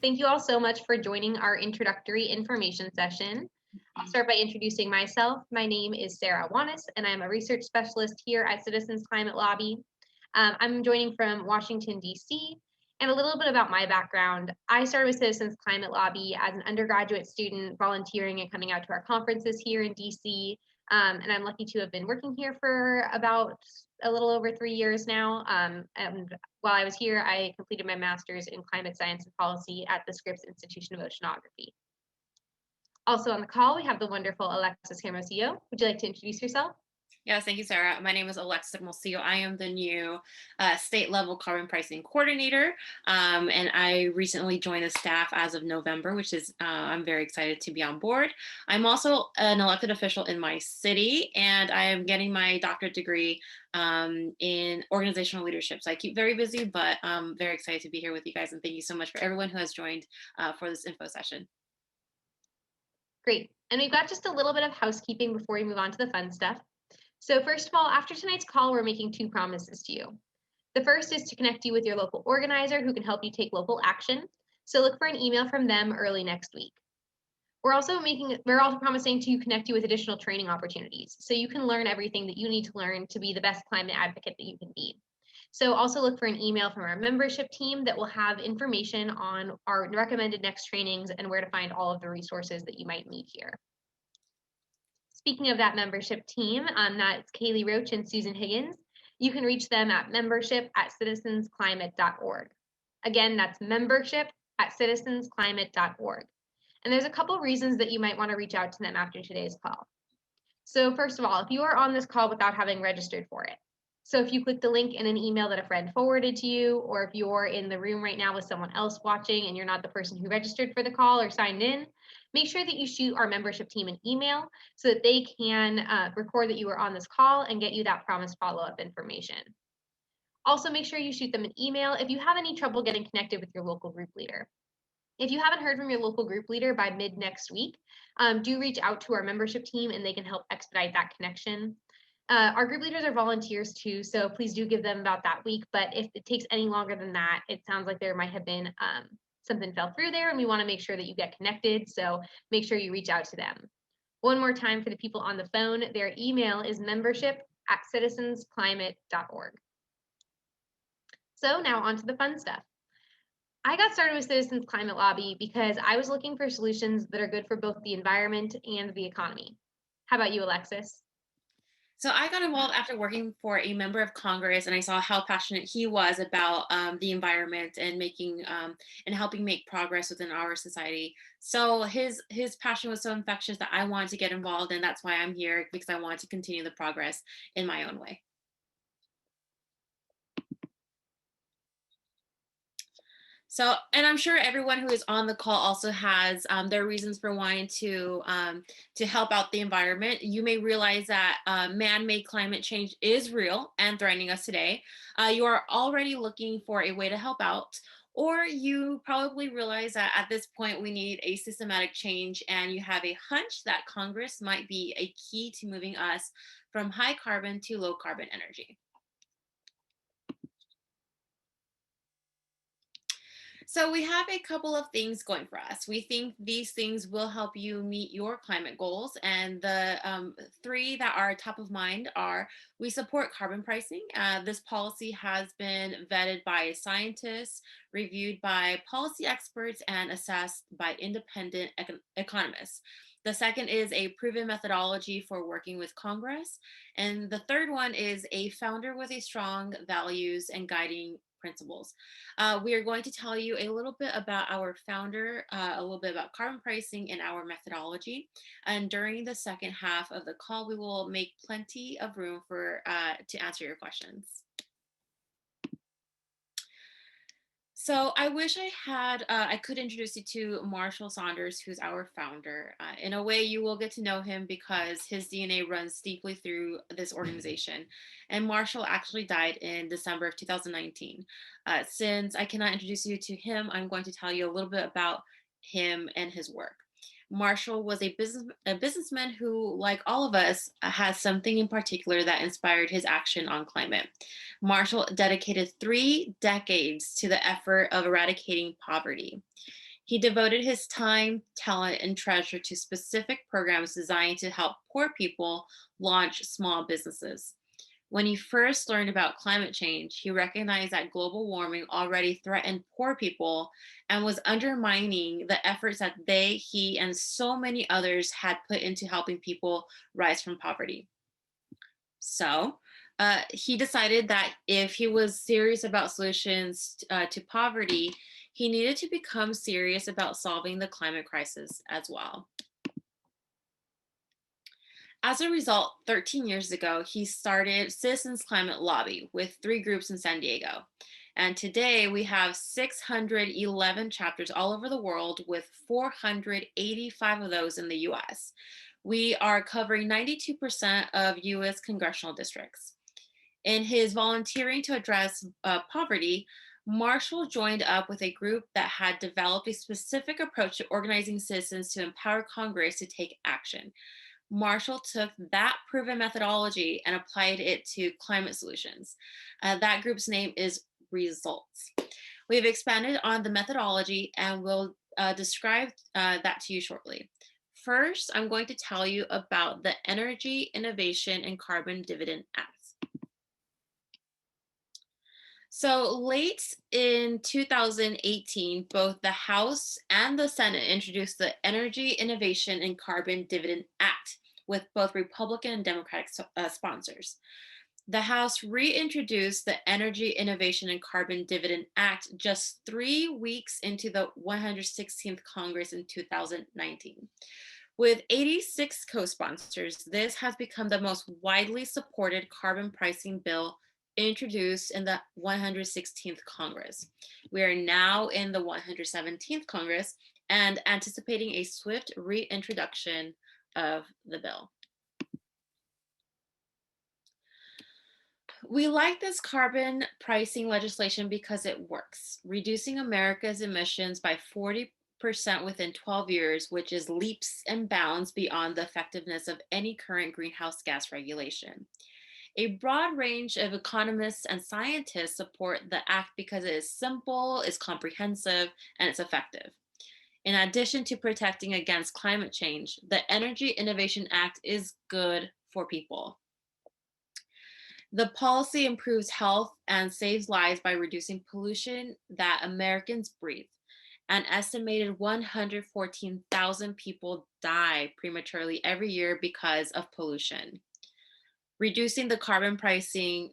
Thank you all so much for joining our introductory information session. I'll start by introducing myself. My name is Sara Wanous, and I'm a research specialist here at Citizens Climate Lobby. I'm joining from Washington, D.C., and a little bit about my background. I started with Citizens Climate Lobby as an undergraduate student, volunteering and coming out to our conferences here in D.C., and I'm lucky to have been working here for about a little over 3 years now. And while I was here, I completed my master's in climate science and policy at the Scripps Institution of Oceanography. Also on the call, we have the wonderful Alexis Hermosillo. Would you like to introduce yourself? Yes, thank you, Sara. My name is Alexis Hermosillo. I am the new state level carbon pricing coordinator, and I recently joined the staff as of November, which is I'm very excited to be on board. I'm also an elected official in my city, and I am getting my doctorate degree in organizational leadership. So I keep very busy, but I'm very excited to be here with you guys, and thank you so much for everyone who has joined for this info session. Great. And we've got just a little bit of housekeeping before we move on to the fun stuff. So first of all, after tonight's call, we're making 2 promises to you. The first is to connect you with your local organizer who can help you take local action. So look for an email from them early next week. We're also promising to connect you with additional training opportunities so you can learn everything that you need to learn to be the best climate advocate that you can be. So also look for an email from our membership team that will have information on our recommended next trainings and where to find all of the resources that you might need here. Speaking of that membership team, that's Kaylee Roach and Susan Higgins. You can reach them at membership@citizensclimate.org. Again, that's membership@citizensclimate.org. And there's a couple reasons that you might want to reach out to them after today's call. So first of all, if you are on this call without having registered for it, so if you click the link in an email that a friend forwarded to you, or if you're in the room right now with someone else watching and you're not the person who registered for the call or signed in, make sure that you shoot our membership team an email so that they can record that you were on this call and get you that promised follow-up information. Also, make sure you shoot them an email if you have any trouble getting connected with your local group leader. If you haven't heard from your local group leader by mid next week, do reach out to our membership team and they can help expedite that connection. Our group leaders are volunteers too, so please do give them about that week. But if it takes any longer than that, it sounds like there might have been something fell through there, and we want to make sure that you get connected. So make sure you reach out to them. One more time for the people on the phone, their email is membership@citizensclimate.org. So now on to the fun stuff. I got started with Citizens Climate Lobby because I was looking for solutions that are good for both the environment and the economy. How about you, Alexis? So I got involved after working for a member of Congress, and I saw how passionate he was about the environment and making and helping make progress within our society. So his passion was so infectious that I wanted to get involved, and that's why I'm here, because I want to continue the progress in my own way. So, and I'm sure everyone who is on the call also has their reasons for wanting to help out the environment. You may realize that man-made climate change is real and threatening us today. You are already looking for a way to help out, or you probably realize that at this point we need a systematic change, and you have a hunch that Congress might be a key to moving us from high carbon to low carbon energy. So we have a couple of things going for us. We think these things will help you meet your climate goals. And the 3 that are top of mind are: we support carbon pricing. This policy has been vetted by scientists, reviewed by policy experts, and assessed by independent economists. The second is a proven methodology for working with Congress. And the third one is a founder with a strong values and guiding principles. We are going to tell you a little bit about our founder, a little bit about carbon pricing and our methodology. And during the second half of the call, we will make plenty of room for to answer your questions. So I wish I could introduce you to Marshall Saunders, who's our founder. In a way, you will get to know him because his DNA runs deeply through this organization. And Marshall actually died in December of 2019. Since I cannot introduce you to him, I'm going to tell you a little bit about him and his work. Marshall was a businessman who, like all of us, has something in particular that inspired his action on climate. Marshall dedicated 3 decades to the effort of eradicating poverty. He devoted his time, talent, and treasure to specific programs designed to help poor people launch small businesses. When he first learned about climate change, he recognized that global warming already threatened poor people and was undermining the efforts that he, and so many others had put into helping people rise from poverty. So he decided that if he was serious about solutions to poverty, he needed to become serious about solving the climate crisis as well. As a result, 13 years ago, he started Citizens Climate Lobby with 3 groups in San Diego. And today we have 611 chapters all over the world, with 485 of those in the US. We are covering 92% of US congressional districts. In his volunteering to address poverty, Marshall joined up with a group that had developed a specific approach to organizing citizens to empower Congress to take action. Marshall took that proven methodology and applied it to climate solutions. That group's name is Results. We've expanded on the methodology and we'll describe that to you shortly. First, I'm going to tell you about the Energy Innovation and Carbon Dividend Act. So late in 2018, both the House and the Senate introduced the Energy Innovation and Carbon Dividend Act with both Republican and Democratic sponsors. The House reintroduced the Energy Innovation and Carbon Dividend Act just 3 weeks into the 116th Congress in 2019. With 86 co-sponsors, this has become the most widely supported carbon pricing bill introduced in the 116th Congress. We are now in the 117th Congress and anticipating a swift reintroduction of the bill. We like this carbon pricing legislation because it works, reducing America's emissions by 40% within 12 years, which is leaps and bounds beyond the effectiveness of any current greenhouse gas regulation. A broad range of economists and scientists support the act because it is simple, it's comprehensive, and it's effective. In addition to protecting against climate change, the Energy Innovation Act is good for people. The policy improves health and saves lives by reducing pollution that Americans breathe. An estimated 114,000 people die prematurely every year because of pollution. Reducing carbon pollution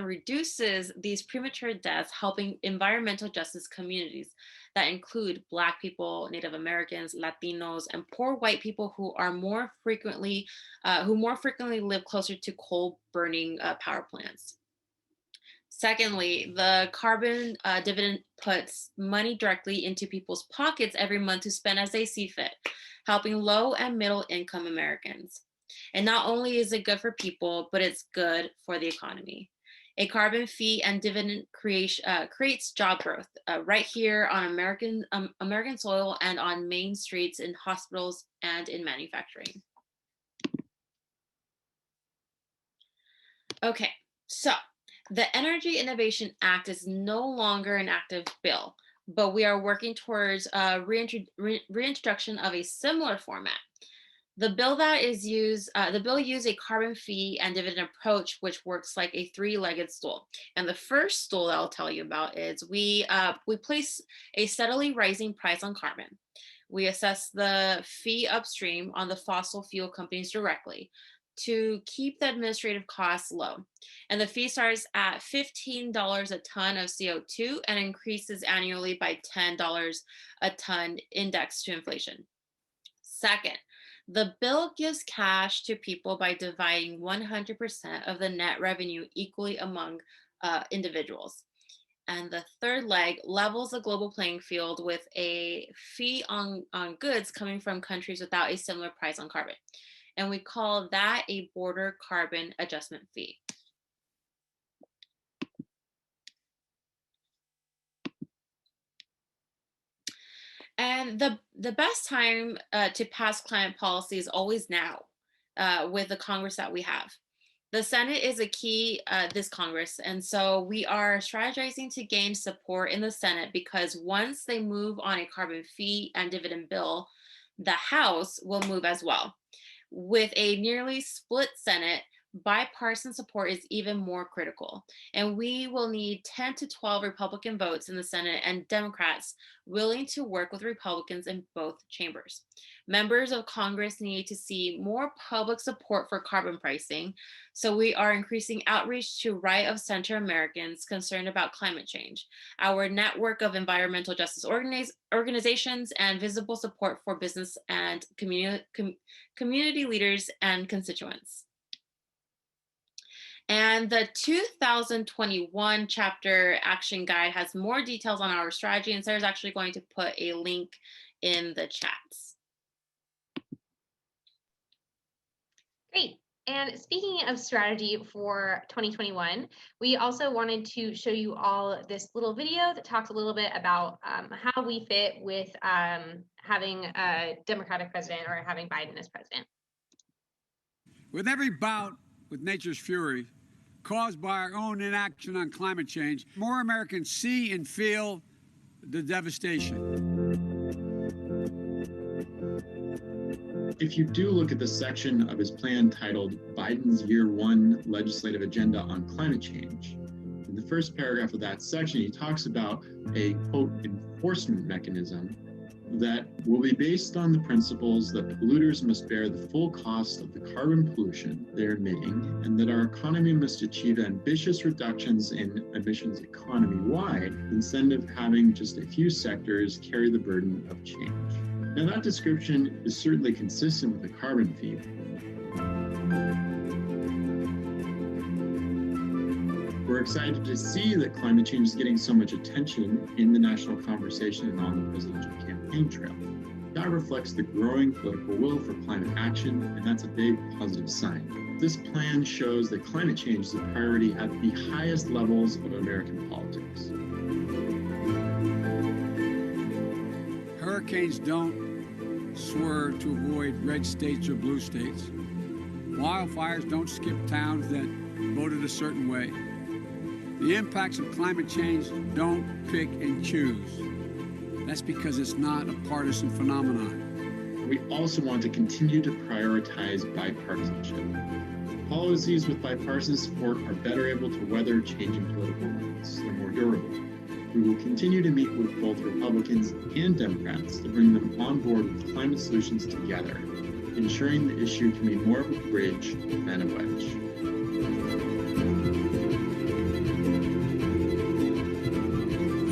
reduces these premature deaths, helping environmental justice communities that include Black people, Native Americans, Latinos, and poor white people who more frequently live closer to coal-burning power plants. Secondly, the carbon dividend puts money directly into people's pockets every month to spend as they see fit, helping low and middle income Americans. And not only is it good for people, but it's good for the economy. A carbon fee and dividend creates job growth right here on American soil and on main streets, in hospitals, and in manufacturing. Okay, so the Energy Innovation Act is no longer an active bill, but we are working towards reintroduction of a similar format. The bill used a carbon fee and dividend approach, which works like a 3-legged stool. And the first stool that I'll tell you about is we place a steadily rising price on carbon. We assess the fee upstream on the fossil fuel companies directly to keep the administrative costs low. And the fee starts at $15 a ton of CO2 and increases annually by $10 a ton indexed to inflation. Second, the bill gives cash to people by dividing 100% of the net revenue equally among individuals. And the third leg levels the global playing field with a fee on goods coming from countries without a similar price on carbon. And we call that a border carbon adjustment fee. And the best time to pass climate policy is always now with the Congress that we have. The Senate is a key this Congress, and so we are strategizing to gain support in the Senate because once they move on a carbon fee and dividend bill, the House will move as well. With a nearly split Senate, bipartisan support is even more critical. And we will need 10 to 12 Republican votes in the Senate and Democrats willing to work with Republicans in both chambers. Members of Congress need to see more public support for carbon pricing. So we are increasing outreach to right of center Americans concerned about climate change, our network of environmental justice organizations, and visible support for business and community leaders and constituents. And the 2021 chapter action guide has more details on our strategy, and Sarah's actually going to put a link in the chats. Great. And speaking of strategy for 2021, we also wanted to show you all this little video that talks a little bit about how we fit with having a Democratic president or having Biden as president. With every bout with nature's fury caused by our own inaction on climate change, more Americans see and feel the devastation. If you do look at the section of his plan titled Biden's Year One Legislative Agenda on Climate Change, in the first paragraph of that section, he talks about a, quote, enforcement mechanism that will be based on the principles that polluters must bear the full cost of the carbon pollution they're emitting, and that our economy must achieve ambitious reductions in emissions economy-wide instead of having just a few sectors carry the burden of change. Now, that description is certainly consistent with the carbon fee. We're excited to see that climate change is getting so much attention in the national conversation and on the presidential campaign trail. That reflects the growing political will for climate action, and that's a big positive sign. This plan shows that climate change is a priority at the highest levels of American politics. Hurricanes don't swerve to avoid red states or blue states. Wildfires don't skip towns that voted a certain way. The impacts of climate change don't pick and choose. That's because it's not a partisan phenomenon. We also want to continue to prioritize bipartisanship. Policies with bipartisan support are better able to weather changing political winds. They're more durable. We will continue to meet with both Republicans and Democrats to bring them on board with climate solutions together, ensuring the issue can be more of a bridge than a wedge.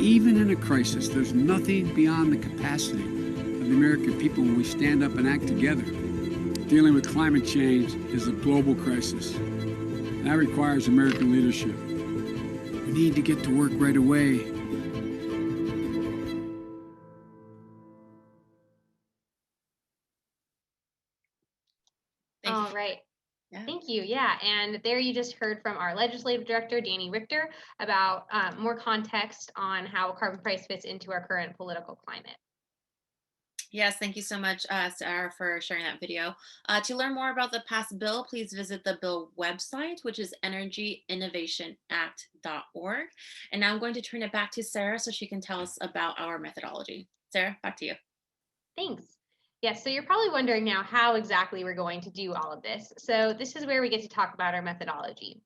Even in a crisis, there's nothing beyond the capacity of the American people when we stand up and act together. Dealing with climate change is a global crisis. That requires American leadership. We need to get to work right away. All right. Yeah. Thank you. Yeah, and there you just heard from our legislative director, Danny Richter, about more context on how carbon price fits into our current political climate. Yes, thank you so much, Sarah, for sharing that video. To learn more about the passed bill, please visit the bill website, which is energyinnovationact.org. And now I'm going to turn it back to Sarah so she can tell us about our methodology. Sarah, back to you. Thanks. Yes, so you're probably wondering now how exactly we're going to do all of this. So this is where we get to talk about our methodology.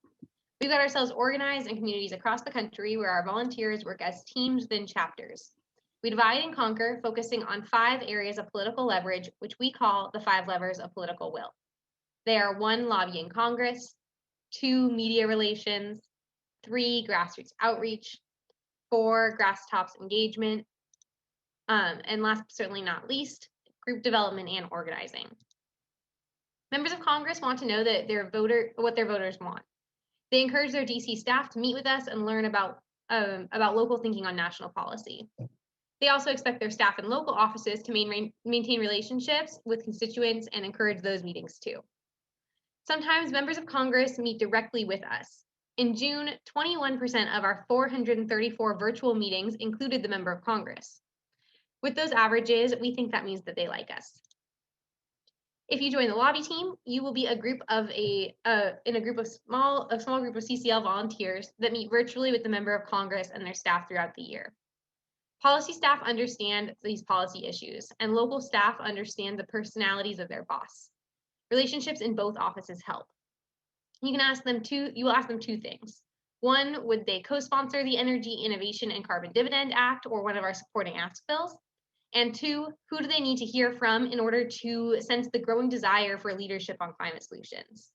We've got ourselves organized in communities across the country where our volunteers work as teams within chapters. We divide and conquer, focusing on 5 areas of political leverage, which we call the 5 levers of political will. They are 1, lobbying Congress, 2, media relations, 3, grassroots outreach, 4, grass tops engagement, and last but certainly not least, group development and organizing. Members of Congress want to know that what their voters want. They encourage their DC staff to meet with us and learn about local thinking on national policy. They also expect their staff in local offices to maintain relationships with constituents and encourage those meetings too. Sometimes members of Congress meet directly with us. In June, 21% of our 434 virtual meetings included the member of Congress. With those averages, we think that means that they like us. If you join the lobby team, you will be in a small group of CCL volunteers that meet virtually with the member of Congress and their staff throughout the year. Policy staff understand these policy issues, and local staff understand the personalities of their boss. Relationships in both offices help. You will ask them two things. One, would they co-sponsor the Energy Innovation and Carbon Dividend Act or one of our supporting ask bills? And two, who do they need to hear from in order to sense the growing desire for leadership on climate solutions?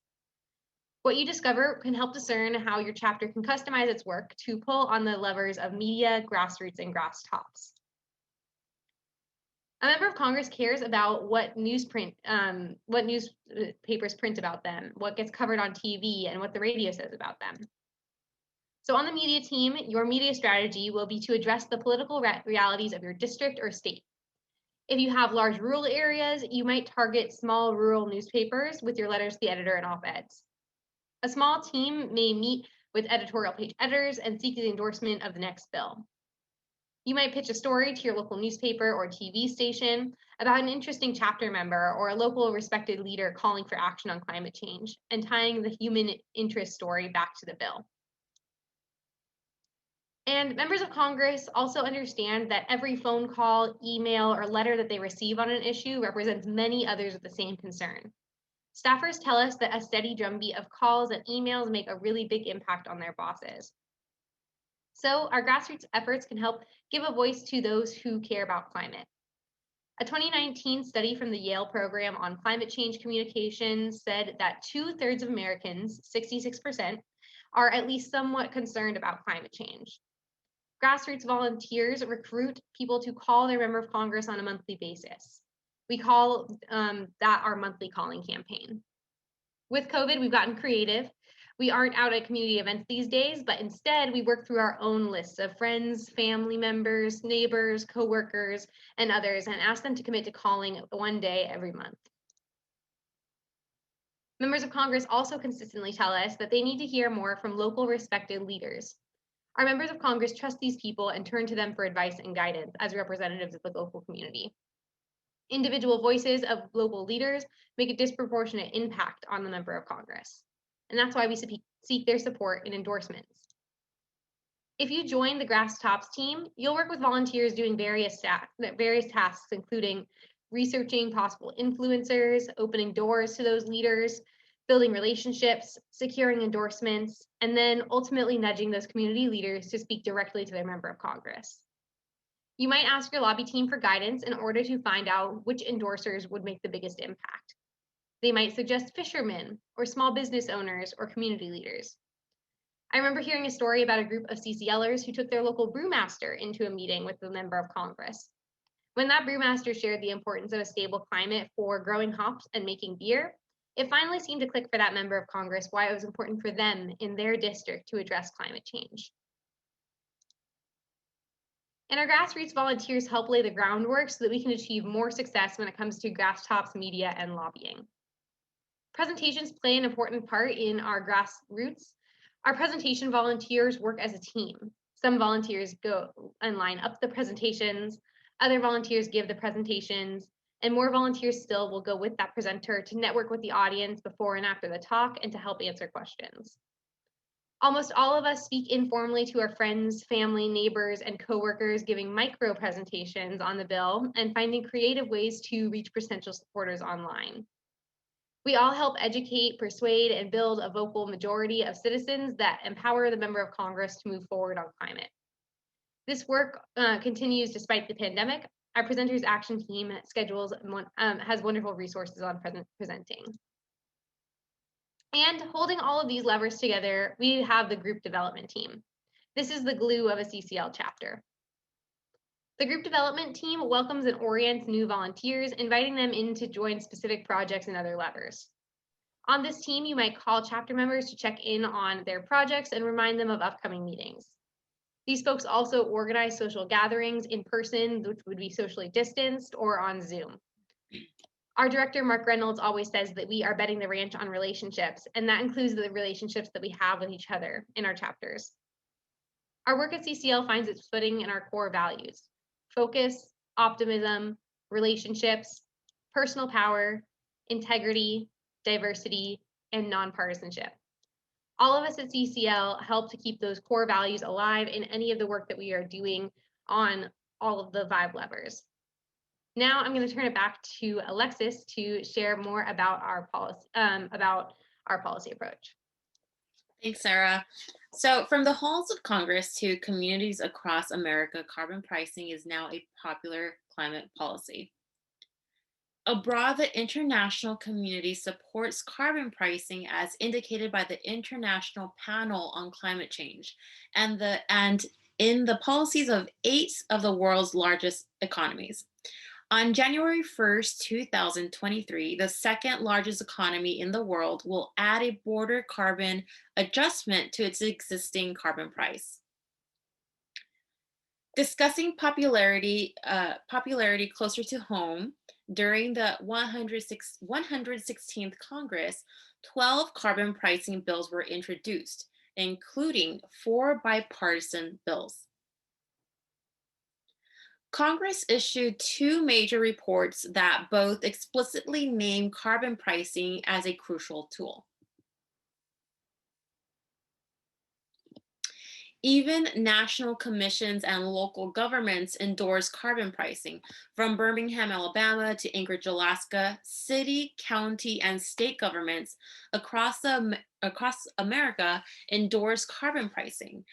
What you discover can help discern how your chapter can customize its work to pull on the levers of media, grassroots, and grass tops. A member of Congress cares about what newspapers print about them, what gets covered on TV, and what the radio says about them. So on the media team, your media strategy will be to address the political realities of your district or state. If you have large rural areas, you might target small rural newspapers with your letters to the editor and op-eds. A small team may meet with editorial page editors and seek the endorsement of the next bill. You might pitch a story to your local newspaper or TV station about an interesting chapter member or a local respected leader calling for action on climate change and tying the human interest story back to the bill. And members of Congress also understand that every phone call, email, or letter that they receive on an issue represents many others with the same concern. Staffers tell us that a steady drumbeat of calls and emails make a really big impact on their bosses. So our grassroots efforts can help give a voice to those who care about climate. A 2019 study from the Yale program on climate change communications said that 2/3 of Americans, 66%, are at least somewhat concerned about climate change. Grassroots volunteers recruit people to call their member of Congress on a monthly basis. We call that our monthly calling campaign. With COVID, we've gotten creative. We aren't out at community events these days, but instead we work through our own lists of friends, family members, neighbors, coworkers, and others, and ask them to commit to calling one day every month. Members of Congress also consistently tell us that they need to hear more from local respected leaders. Our members of Congress trust these people and turn to them for advice and guidance as representatives of the local community. Individual voices of local leaders make a disproportionate impact on the member of Congress. And that's why we seek their support in endorsements. If you join the Grass Tops team, you'll work with volunteers doing various tasks, including researching possible influencers, opening doors to those leaders, building relationships, securing endorsements, and then ultimately nudging those community leaders to speak directly to their member of Congress. You might ask your lobby team for guidance in order to find out which endorsers would make the biggest impact. They might suggest fishermen or small business owners or community leaders. I remember hearing a story about a group of CCLers who took their local brewmaster into a meeting with the member of Congress. When that brewmaster shared the importance of a stable climate for growing hops and making beer, it finally seemed to click for that member of Congress why it was important for them in their district to address climate change. And our grassroots volunteers help lay the groundwork so that we can achieve more success when it comes to grass tops, media, and lobbying. Presentations play an important part in our grassroots. Our presentation volunteers work as a team. Some volunteers go and line up the presentations, other volunteers give the presentations, and more volunteers still will go with that presenter to network with the audience before and after the talk and to help answer questions. Almost all of us speak informally to our friends, family, neighbors, and coworkers, giving micro presentations on the bill and finding creative ways to reach potential supporters online. We all help educate, persuade, and build a vocal majority of citizens that empower the member of Congress to move forward on climate. This work continues despite the pandemic. Our Presenters Action Team has wonderful resources on presenting. And holding all of these levers together, we have the group development team. This is the glue of a CCL chapter. The group development team welcomes and orients new volunteers, inviting them in to join specific projects and other levers. On this team, you might call chapter members to check in on their projects and remind them of upcoming meetings. These folks also organize social gatherings in person, which would be socially distanced, or on Zoom. Our director, Mark Reynolds, always says that we are betting the ranch on relationships, and that includes the relationships that we have with each other in our chapters. Our work at CCL finds its footing in our core values: focus, optimism, relationships, personal power, integrity, diversity, and nonpartisanship. All of us at CCL help to keep those core values alive in any of the work that we are doing on all of the 5 levers. Now I'm going to turn it back to Alexis to share more about our policy approach. Thanks, Sarah. So from the halls of Congress to communities across America, carbon pricing is now a popular climate policy. Abroad, the international community supports carbon pricing as indicated by the International Panel on Climate Change and in the policies of 8 of the world's largest economies. On January 1st, 2023, the second largest economy in the world will add a border carbon adjustment to its existing carbon price. Discussing popularity closer to home, during the 116th Congress, 12 carbon pricing bills were introduced, including 4 bipartisan bills. Congress issued 2 major reports that both explicitly name carbon pricing as a crucial tool. Even national commissions and local governments endorse carbon pricing. From Birmingham, Alabama to Anchorage, Alaska, city, county, and state governments across America endorse carbon pricing.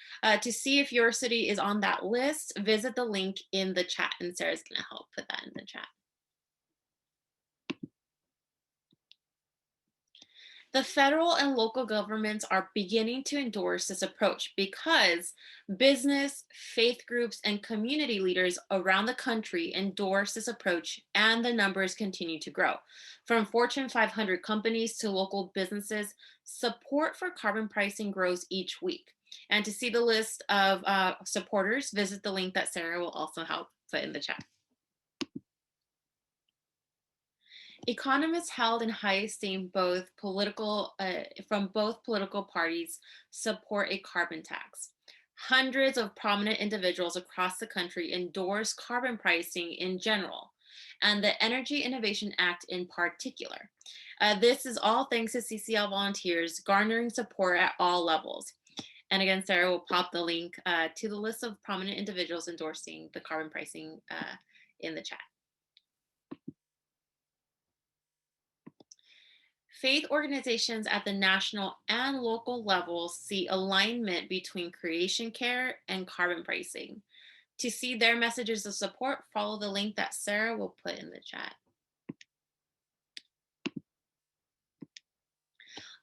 To see if your city is on that list, visit the link in the chat, and Sarah's going to help put that in the chat. The federal and local governments are beginning to endorse this approach because business, faith groups, and community leaders around the country endorse this approach, and the numbers continue to grow. From Fortune 500 companies to local businesses, support for carbon pricing grows each week. And to see the list of supporters, visit the link that Sarah will also help put in the chat. Economists held in high esteem from both political parties support a carbon tax. Hundreds of prominent individuals across the country endorse carbon pricing in general, and the Energy Innovation Act in particular. This is all thanks to CCL volunteers garnering support at all levels. And again, Sarah will pop the link to the list of prominent individuals endorsing the carbon pricing in the chat. Faith organizations at the national and local levels see alignment between creation care and carbon pricing. To see their messages of support, follow the link that Sarah will put in the chat.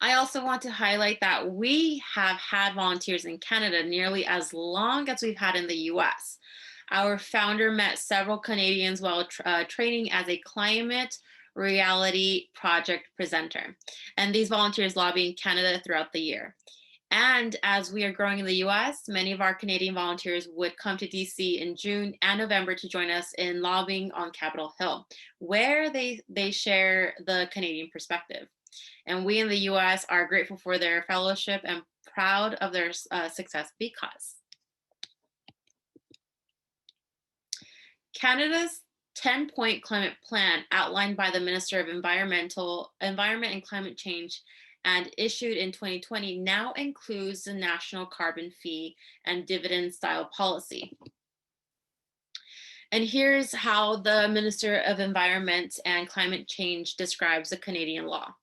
I also want to highlight that we have had volunteers in Canada nearly as long as we've had in the US. Our founder met several Canadians while training as a climate reality project presenter. And these volunteers lobby in Canada throughout the year. And as we are growing in the US, many of our Canadian volunteers would come to DC in June and November to join us in lobbying on Capitol Hill, where they share the Canadian perspective. And we in the US are grateful for their fellowship and proud of their success because Canada's 10-point climate plan outlined by the Minister of Environment and Climate Change and issued in 2020 now includes the national carbon fee and dividend style policy. And here's how the Minister of Environment and Climate Change describes the Canadian law.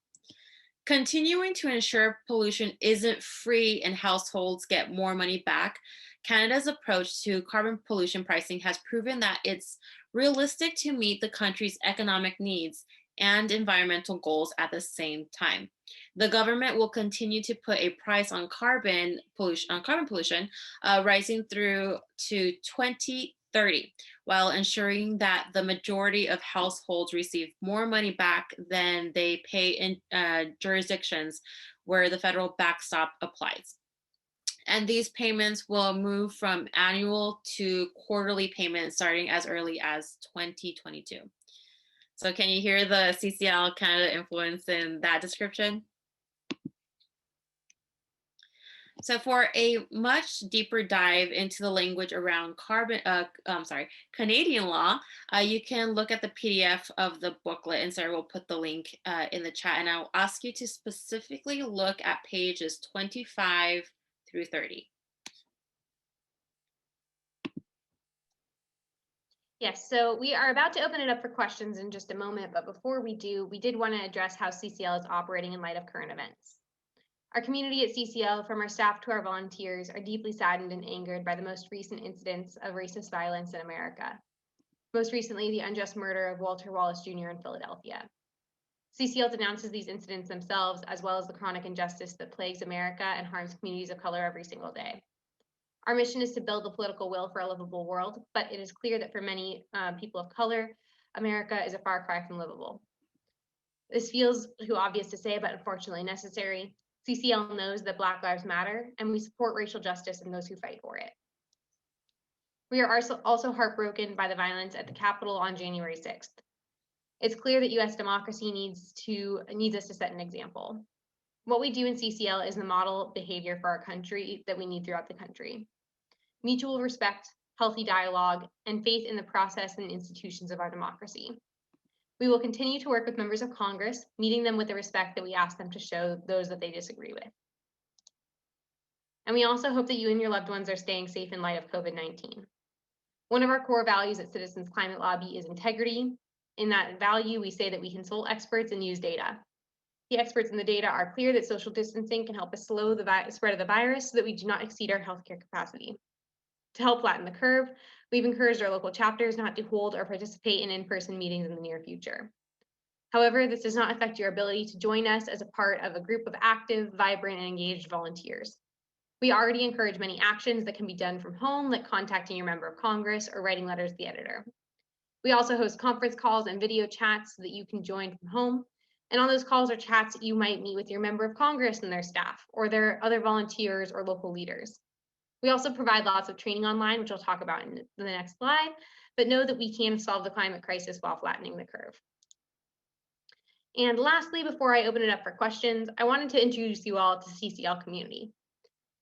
Continuing to ensure pollution isn't free and households get more money back, Canada's approach to carbon pollution pricing has proven that it's realistic to meet the country's economic needs and environmental goals at the same time. The government will continue to put a price on carbon pollution, rising through to 2030, while ensuring that the majority of households receive more money back than they pay in jurisdictions where the federal backstop applies. And these payments will move from annual to quarterly payments starting as early as 2022. So can you hear the CCL Canada influence in that description? So for a much deeper dive into the language around Canadian law, you can look at the PDF of the booklet, and Sarah will put the link in the chat. And I'll ask you to specifically look at pages 25 through 30. Yes, so we are about to open it up for questions in just a moment, but before we do, we did want to address how CCL is operating in light of current events. Our community at CCL, from our staff to our volunteers, are deeply saddened and angered by the most recent incidents of racist violence in America. Most recently, the unjust murder of Walter Wallace Jr. in Philadelphia. CCL denounces these incidents themselves, as well as the chronic injustice that plagues America and harms communities of color every single day. Our mission is to build the political will for a livable world, but it is clear that for many people of color, America is a far cry from livable. This feels too obvious to say, but unfortunately necessary. CCL knows that Black Lives Matter, and we support racial justice and those who fight for it. We are also heartbroken by the violence at the Capitol on January 6th. It's clear that US democracy needs us to set an example. What we do in CCL is the model behavior for our country that we need throughout the country. Mutual respect, healthy dialogue, and faith in the process and institutions of our democracy. We will continue to work with members of Congress, meeting them with the respect that we ask them to show those that they disagree with. And we also hope that you and your loved ones are staying safe in light of COVID-19. One of our core values at Citizens Climate Lobby is integrity. In that value, we say that we consult experts and use data. The experts in the data are clear that social distancing can help us slow the spread of the virus so that we do not exceed our healthcare capacity. To help flatten the curve, we've encouraged our local chapters not to hold or participate in in-person meetings in the near future. However, this does not affect your ability to join us as a part of a group of active, vibrant, and engaged volunteers. We already encourage many actions that can be done from home, like contacting your member of Congress or writing letters to the editor. We also host conference calls and video chats so that you can join from home. And on those calls or chats, you might meet with your member of Congress and their staff, or their other volunteers or local leaders. We also provide lots of training online, which I'll talk about in the next slide, but know that we can solve the climate crisis while flattening the curve. And lastly, before I open it up for questions, I wanted to introduce you all to CCL Community.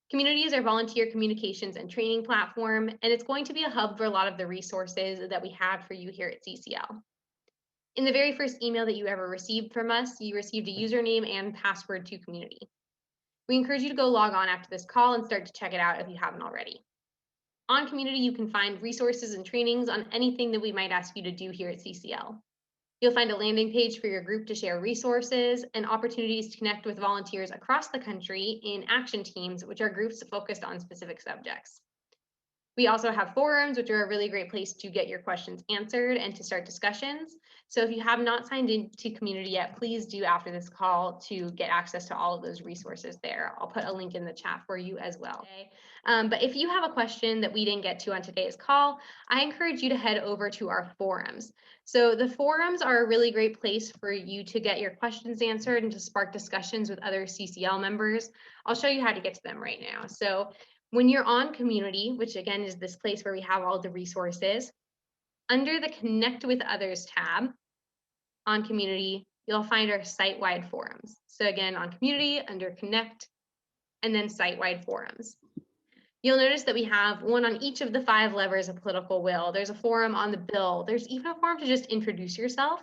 Community is our volunteer communications and training platform, and it's going to be a hub for a lot of the resources that we have for you here at CCL. In the very first email that you ever received from us, you received a username and password to Community. We encourage you to go log on after this call and start to check it out if you haven't already. On Community, you can find resources and trainings on anything that we might ask you to do here at CCL. You'll find a landing page for your group to share resources and opportunities to connect with volunteers across the country in action teams, which are groups focused on specific subjects. We also have forums, which are a really great place to get your questions answered and to start discussions. So if you have not signed into Community yet, please do after this call to get access to all of those resources there. I'll put a link in the chat for you as well. But if you have a question that we didn't get to on today's call, I encourage you to head over to our forums. So the forums are a really great place for you to get your questions answered and to spark discussions with other CCL members. I'll show you how to get to them right now. So when you're on Community, which again is this place where we have all the resources, under the Connect with Others tab on Community, you'll find our site-wide forums. So again, on Community, under Connect, and then site-wide forums. You'll notice that we have one on each of the 5 levers of political will. There's a forum on the bill. There's even a forum to just introduce yourself.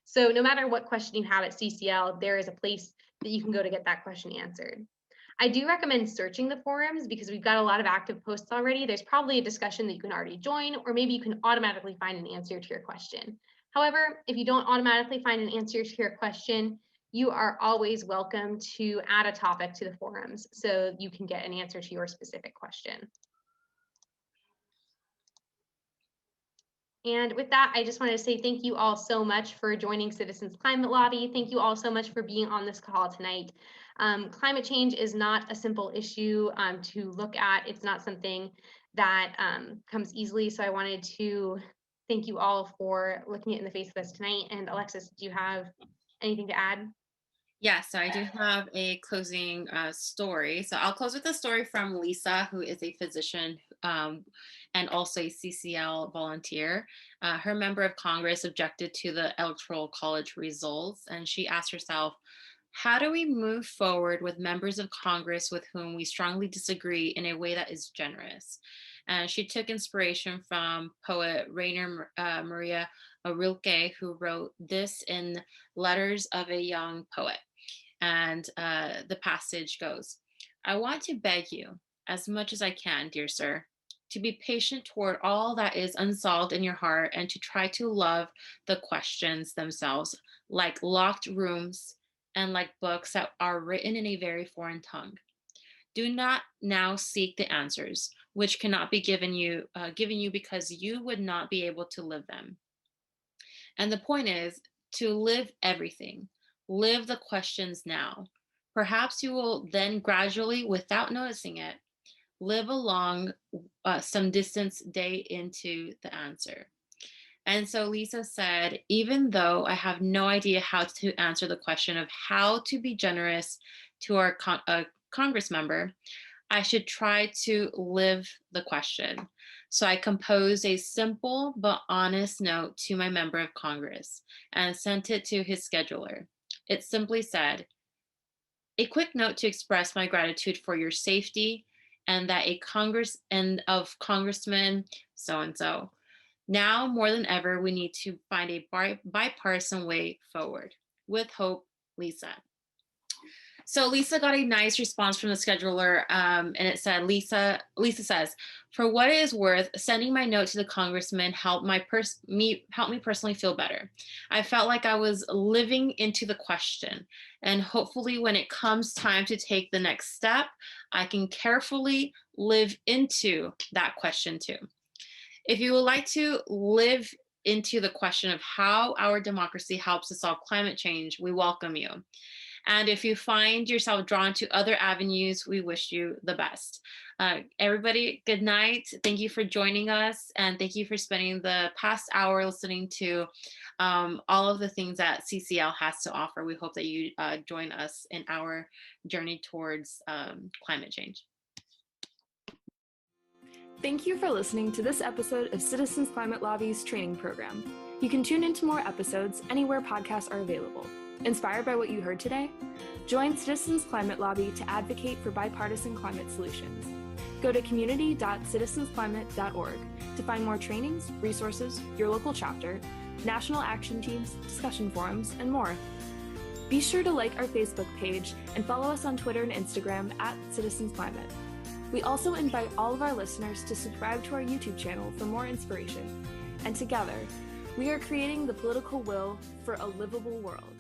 So no matter what question you have at CCL, there is a place that you can go to get that question answered. I do recommend searching the forums because we've got a lot of active posts already. There's probably a discussion that you can already join, or maybe you can automatically find an answer to your question. However, if you don't automatically find an answer to your question, you are always welcome to add a topic to the forums so you can get an answer to your specific question. And with that, I just wanted to say thank you all so much for joining Citizens Climate Lobby. Thank you all so much for being on this call tonight. Climate change is not a simple issue to look at. It's not something that comes easily. So I wanted to thank you all for looking it in the face with us tonight. And Alexis, do you have anything to add? Yeah, so I do have a closing story. So I'll close with a story from Lisa, who is a physician and also a CCL volunteer. Her member of Congress objected to the Electoral College results, and she asked herself, How do we move forward with members of Congress with whom we strongly disagree in a way that is generous? And she took inspiration from poet Rainer Maria Rilke, who wrote this in Letters of a Young Poet. And the passage goes, I want to beg you, as much as I can, dear sir, to be patient toward all that is unsolved in your heart and to try to love the questions themselves like locked rooms and like books that are written in a very foreign tongue. Do not now seek the answers, which cannot be given you because you would not be able to live them. And the point is to live everything. Live the questions now. Perhaps you will then gradually, without noticing it, live along some distance day into the answer. And so Lisa said, even though I have no idea how to answer the question of how to be generous to our Congress member, I should try to live the question. So I composed a simple but honest note to my member of Congress and sent it to his scheduler. It simply said, a quick note to express my gratitude for your safety and that of Congressman so-and-so. Now more than ever, we need to find a bipartisan way forward. With hope, Lisa. So Lisa got a nice response from the scheduler, and it said, Lisa says, for what it is worth, sending my note to the congressman helped me personally feel better. I felt like I was living into the question, and hopefully when it comes time to take the next step, I can carefully live into that question too. If you would like to live into the question of how our democracy helps to solve climate change, we welcome you. And if you find yourself drawn to other avenues, we wish you the best. Everybody, good night. Thank you for joining us. And thank you for spending the past hour listening to all of the things that CCL has to offer. We hope that you join us in our journey towards climate change. Thank you for listening to this episode of Citizens Climate Lobby's training program. You can tune into more episodes anywhere podcasts are available. Inspired by what you heard today? Join Citizens Climate Lobby to advocate for bipartisan climate solutions. Go to community.citizensclimate.org to find more trainings, resources, your local chapter, national action teams, discussion forums, and more. Be sure to like our Facebook page and follow us on Twitter and Instagram @CitizensClimate. We also invite all of our listeners to subscribe to our YouTube channel for more inspiration. And together, we are creating the political will for a livable world.